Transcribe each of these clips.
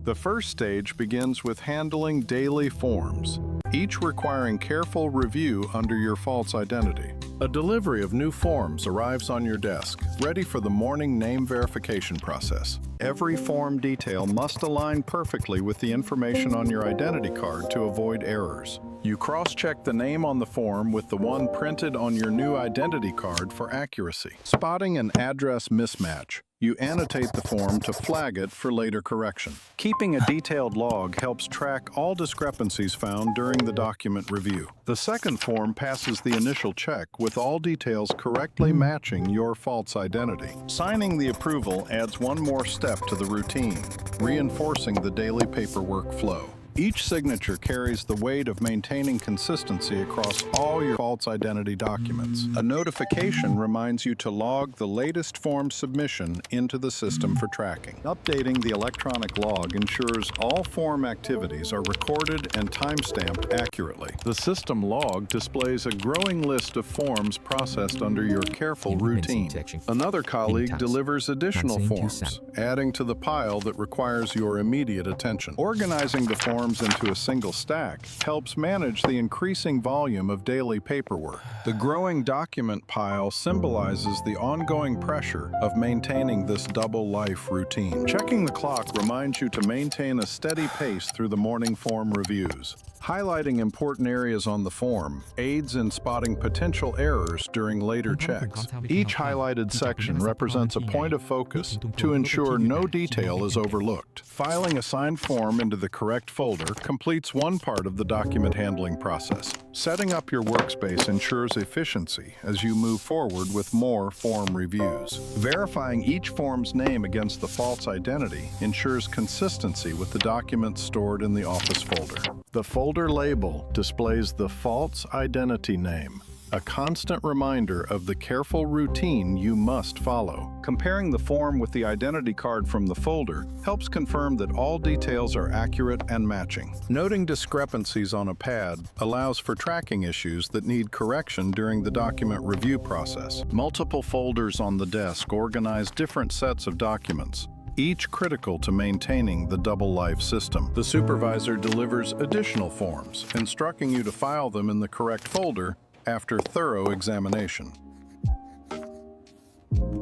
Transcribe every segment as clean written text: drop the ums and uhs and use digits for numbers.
The first stage begins with handling daily forms, each requiring careful review under your false identity. A delivery of new forms arrives on your desk, ready for the morning name verification process. Every form detail must align perfectly with the information on your identity card to avoid errors. You cross-check the name on the form with the one printed on your new identity card for accuracy. Spotting an address mismatch, you annotate the form to flag it for later correction. Keeping a detailed log helps track all discrepancies found during the document review. The second form passes the initial check with all details correctly matching your false identity. Signing the approval adds one more step to the routine, reinforcing the daily paperwork flow. Each signature carries the weight of maintaining consistency across all your false identity documents. A notification reminds you to log the latest form submission into the system for tracking. Updating the electronic log ensures all form activities are recorded and timestamped accurately. The system log displays a growing list of forms processed under your careful routine. Another colleague delivers additional forms, adding to the pile that requires your immediate attention. Organizing the forms into a single stack helps manage the increasing volume of daily paperwork. The growing document pile symbolizes the ongoing pressure of maintaining this double life routine. Checking the clock reminds you to maintain a steady pace through the morning form reviews. Highlighting important areas on the form aids in spotting potential errors during later checks. Each highlighted section represents a point of focus to ensure no detail is overlooked. Filing a signed form into the correct folder completes one part of the document handling process. Setting up your workspace ensures efficiency as you move forward with more form reviews. Verifying each form's name against the false identity ensures consistency with the documents stored in the office folder. The folder label displays the false identity name, a constant reminder of the careful routine you must follow. Comparing the form with the identity card from the folder helps confirm that all details are accurate and matching. Noting discrepancies on a pad allows for tracking issues that need correction during the document review process. Multiple folders on the desk organize different sets of documents, each critical to maintaining the double life system. The supervisor delivers additional forms, instructing you to file them in the correct folder after thorough examination.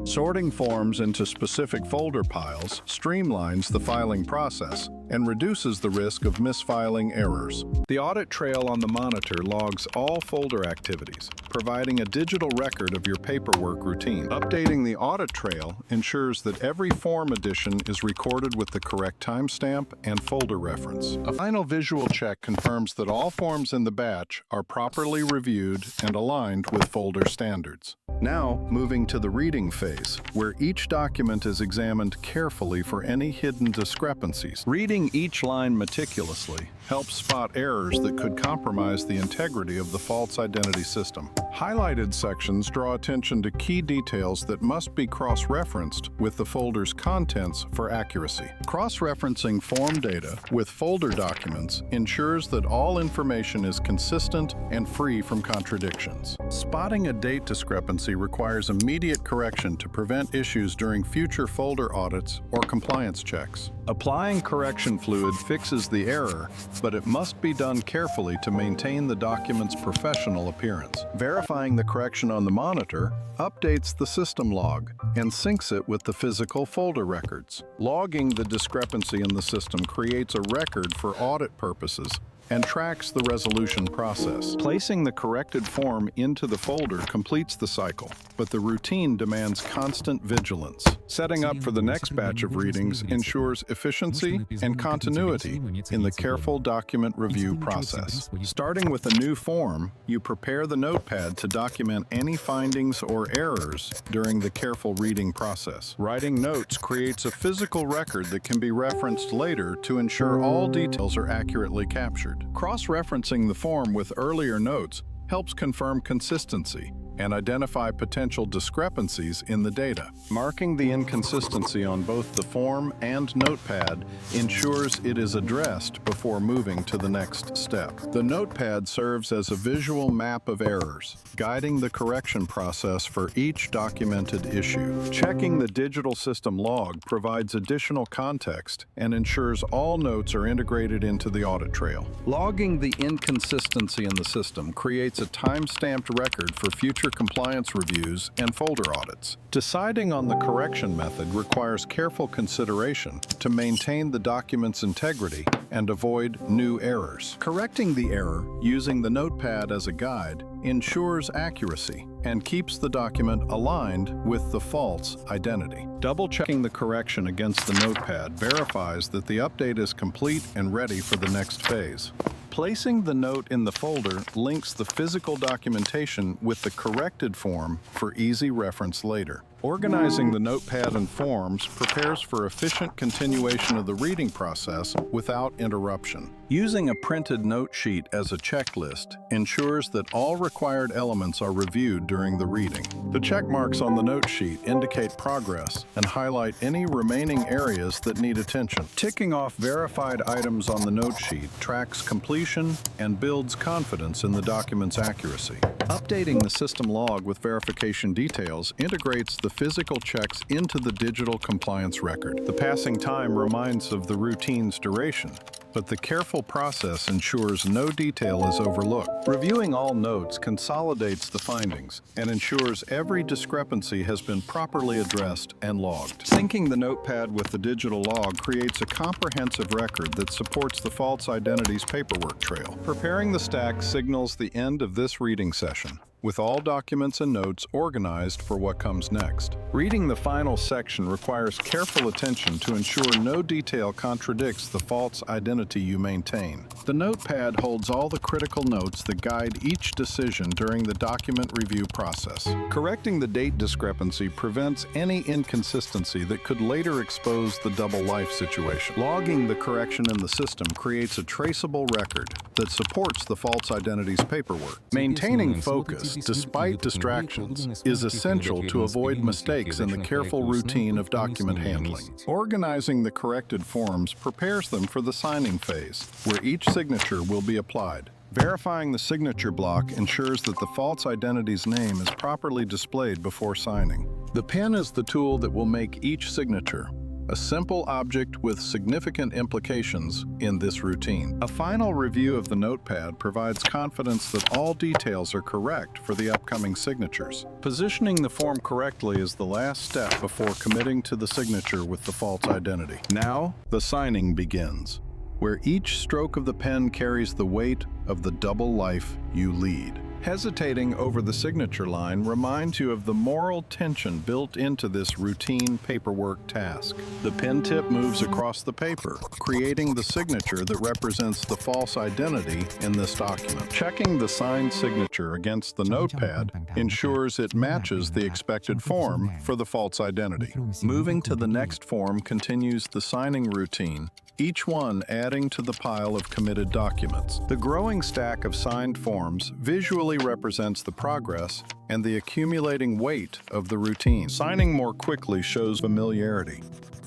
Sorting forms into specific folder piles streamlines the filing process and reduces the risk of misfiling errors. The audit trail on the monitor logs all folder activities, providing a digital record of your paperwork routine. Updating the audit trail ensures that every form addition is recorded with the correct timestamp and folder reference. A final visual check confirms that all forms in the batch are properly reviewed and aligned with folder standards. Now, moving to the reading phase, where each document is examined carefully for any hidden discrepancies. Reading each line meticulously helps spot errors that could compromise the integrity of the false identity system. Highlighted sections draw attention to key details that must be cross-referenced with the folder's contents for accuracy. Cross-referencing form data with folder documents ensures that all information is consistent and free from contradictions. Spotting a date discrepancy requires immediate correction to prevent issues during future folder audits or compliance checks. Applying correction fluid fixes the error, but it must be done carefully to maintain the document's professional appearance. Verifying the correction on the monitor updates the system log and syncs it with the physical folder records. Logging the discrepancy in the system creates a record for audit purposes and tracks the resolution process. Placing the corrected form into the folder completes the cycle, but the routine demands constant vigilance. Setting up for the next batch of readings ensures efficiency and continuity in the careful document review process. Starting with a new form, you prepare the notepad to document any findings or errors during the careful reading process. Writing notes creates a physical record that can be referenced later to ensure all details are accurately captured. Cross-referencing the form with earlier notes helps confirm consistency and identify potential discrepancies in the data. Marking the inconsistency on both the form and notepad ensures it is addressed before moving to the next step. The notepad serves as a visual map of errors, guiding the correction process for each documented issue. Checking the digital system log provides additional context and ensures all notes are integrated into the audit trail. Logging the inconsistency in the system creates a time-stamped record for future compliance reviews and folder audits. Deciding on the correction method requires careful consideration to maintain the document's integrity and avoid new errors. Correcting the error using the notepad as a guide ensures accuracy and keeps the document aligned with the false identity. Double-checking the correction against the notepad verifies that the update is complete and ready for the next phase. Placing the note in the folder links the physical documentation with the corrected form for easy reference later. Organizing the notepad and forms prepares for efficient continuation of the reading process without interruption. Using a printed note sheet as a checklist ensures that all required elements are reviewed during the reading. The check marks on the note sheet indicate progress and highlight any remaining areas that need attention. Ticking off verified items on the note sheet tracks completion and builds confidence in the document's accuracy. Updating the system log with verification details integrates the physical checks into the digital compliance record. The passing time reminds of the routine's duration, but the careful process ensures no detail is overlooked. Reviewing all notes consolidates the findings and ensures every discrepancy has been properly addressed and logged. Syncing the notepad with the digital log creates a comprehensive record that supports the false identities paperwork trail. Preparing the stack signals the end of this reading session, with all documents and notes organized for what comes next. Reading the final section requires careful attention to ensure no detail contradicts the false identity you maintain. The notepad holds all the critical notes that guide each decision during the document review process. Correcting the date discrepancy prevents any inconsistency that could later expose the double life situation. Logging the correction in the system creates a traceable record that supports the false identities paperwork. Maintaining focus despite distractions is essential to avoid mistakes in the careful routine of document handling. Organizing the corrected forms prepares them for the signing phase, where each signature will be applied. Verifying the signature block ensures that the false identity's name is properly displayed before signing. The pen is the tool that will make each signature a simple object with significant implications in this routine. A final review of the notepad provides confidence that all details are correct for the upcoming signatures. Positioning the form correctly is the last step before committing to the signature with the false identity. Now, the signing begins, where each stroke of the pen carries the weight of the double life you lead. Hesitating over the signature line reminds you of the moral tension built into this routine paperwork task. The pen tip moves across the paper, creating the signature that represents the false identity in this document. Checking the signed signature against the notepad ensures it matches the expected form for the false identity. Moving to the next form continues the signing routine, each one adding to the pile of committed documents. The growing stack of signed forms visually represents the progress and the accumulating weight of the routine. Signing more quickly shows familiarity,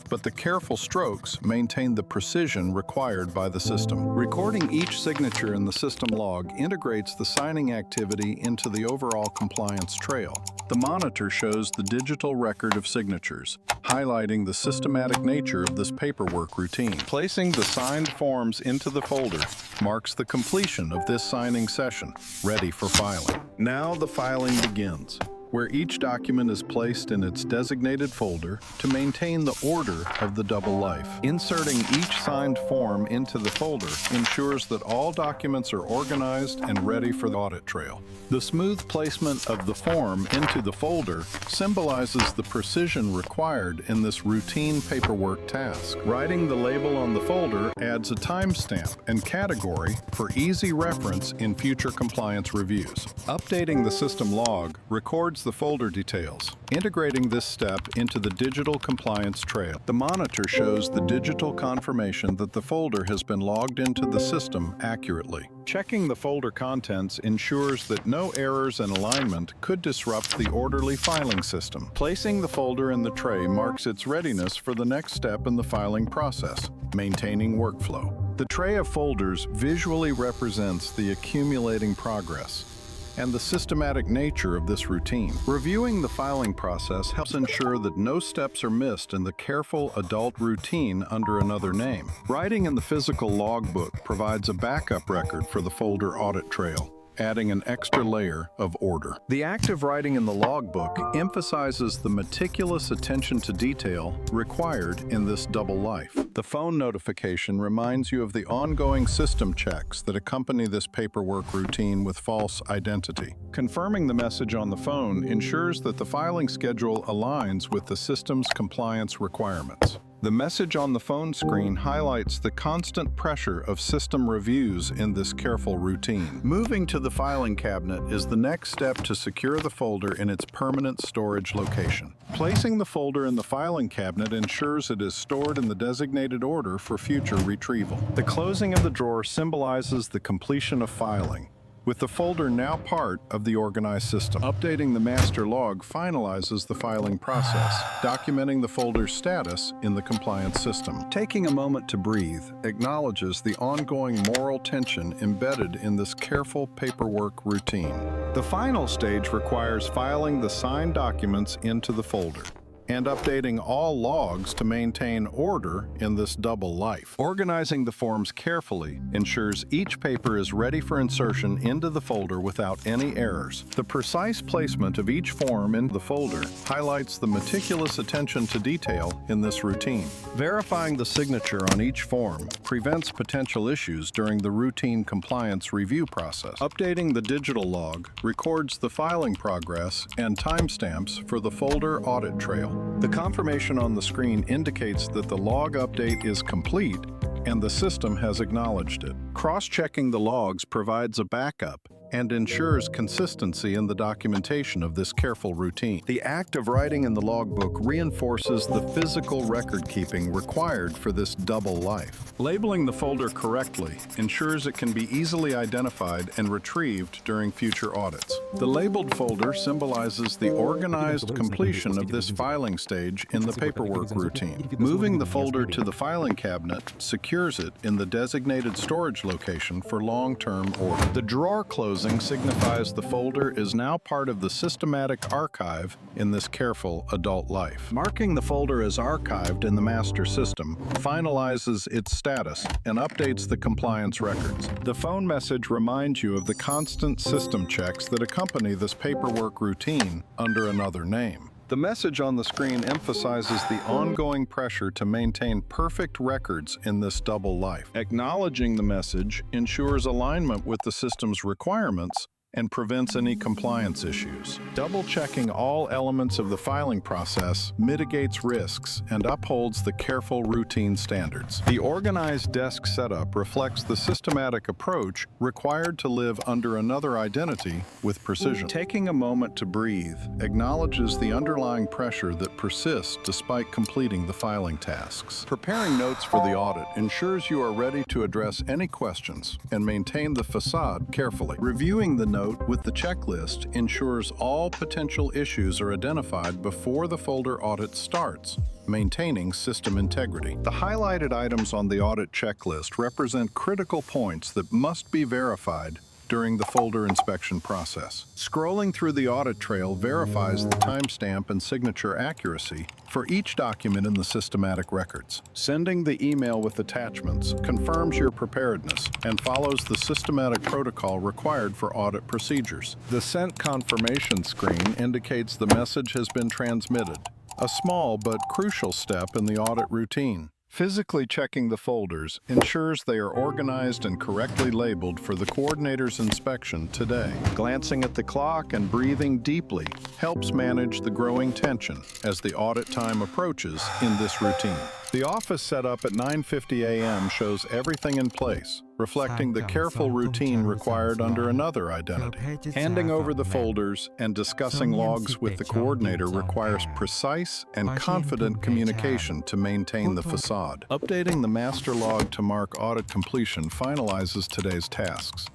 but the careful strokes maintain the precision required by the system. Recording each signature in the system log integrates the signing activity into the overall compliance trail. The monitor shows the digital record of signatures, highlighting the systematic nature of this paperwork routine. Placing the signed forms into the folder marks the completion of this signing session, ready for filing. Now the filing begins, where each document is placed in its designated folder to maintain the order of the double life. Inserting each signed form into the folder ensures that all documents are organized and ready for the audit trail. The smooth placement of the form into the folder symbolizes the precision required in this routine paperwork task. Writing the label on the folder adds a timestamp and category for easy reference in future compliance reviews. Updating the system log records records the folder details, integrating this step into the digital compliance trail. The monitor shows the digital confirmation that the folder has been logged into the system accurately. Checking the folder contents ensures that no errors in alignment could disrupt the orderly filing system. Placing the folder in the tray marks its readiness for the next step in the filing process, maintaining workflow. The tray of folders visually represents the accumulating progress and the systematic nature of this routine. Reviewing the filing process helps ensure that no steps are missed in the careful adult routine under another name. Writing in the physical logbook provides a backup record for the folder audit trail, adding an extra layer of order. The act of writing in the logbook emphasizes the meticulous attention to detail required in this double life. The phone notification reminds you of the ongoing system checks that accompany this paperwork routine with false identity. Confirming the message on the phone ensures that the filing schedule aligns with the system's compliance requirements. The message on the phone screen highlights the constant pressure of system reviews in this careful routine. Moving to the filing cabinet is the next step to secure the folder in its permanent storage location. Placing the folder in the filing cabinet ensures it is stored in the designated order for future retrieval. The closing of the drawer symbolizes the completion of filing, with the folder now part of the organized system. Updating the master log finalizes the filing process, documenting the folder's status in the compliance system. Taking a moment to breathe acknowledges the ongoing moral tension embedded in this careful paperwork routine. The final stage requires filing the signed documents into the folder and updating all logs to maintain order in this double life. Organizing the forms carefully ensures each paper is ready for insertion into the folder without any errors. The precise placement of each form in the folder highlights the meticulous attention to detail in this routine. Verifying the signature on each form prevents potential issues during the routine compliance review process. Updating the digital log records the filing progress and timestamps for the folder audit trail. The confirmation on the screen indicates that the log update is complete and the system has acknowledged it. Cross-checking the logs provides a backup and ensures consistency in the documentation of this careful routine. The act of writing in the logbook reinforces the physical record-keeping required for this double life. Labeling the folder correctly ensures it can be easily identified and retrieved during future audits. The labeled folder symbolizes the organized completion of this filing stage in the paperwork routine. Moving the folder to the filing cabinet secures it in the designated storage location for long-term order. The drawer closing signifies the folder is now part of the systematic archive in this careful adult life. Marking the folder as archived in the master system finalizes its status and updates the compliance records. The phone message reminds you of the constant system checks that accompany this paperwork routine under another name. The message on the screen emphasizes the ongoing pressure to maintain perfect records in this double life. Acknowledging the message ensures alignment with the system's requirements and prevents any compliance issues. Double-checking all elements of the filing process mitigates risks and upholds the careful routine standards. The organized desk setup reflects the systematic approach required to live under another identity with precision. Taking a moment to breathe acknowledges the underlying pressure that persists despite completing the filing tasks. Preparing notes for the audit ensures you are ready to address any questions and maintain the facade carefully. Reviewing the note with the checklist ensures all potential issues are identified before the folder audit starts, maintaining system integrity. The highlighted items on the audit checklist represent critical points that must be verified during the folder inspection process. Scrolling through the audit trail verifies the timestamp and signature accuracy for each document in the systematic records. Sending the email with attachments confirms your preparedness and follows the systematic protocol required for audit procedures. The sent confirmation screen indicates the message has been transmitted, a small but crucial step in the audit routine. Physically checking the folders ensures they are organized and correctly labeled for the coordinator's inspection today. Glancing at the clock and breathing deeply helps manage the growing tension as the audit time approaches in this routine. The office setup at 9:50 a.m. shows everything in place, reflecting the careful routine required under another identity. Handing over the folders and discussing logs with the coordinator requires precise and confident communication to maintain the facade. Updating the master log to mark audit completion finalizes today's tasks,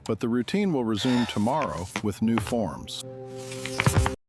but the routine will resume tomorrow with new forms.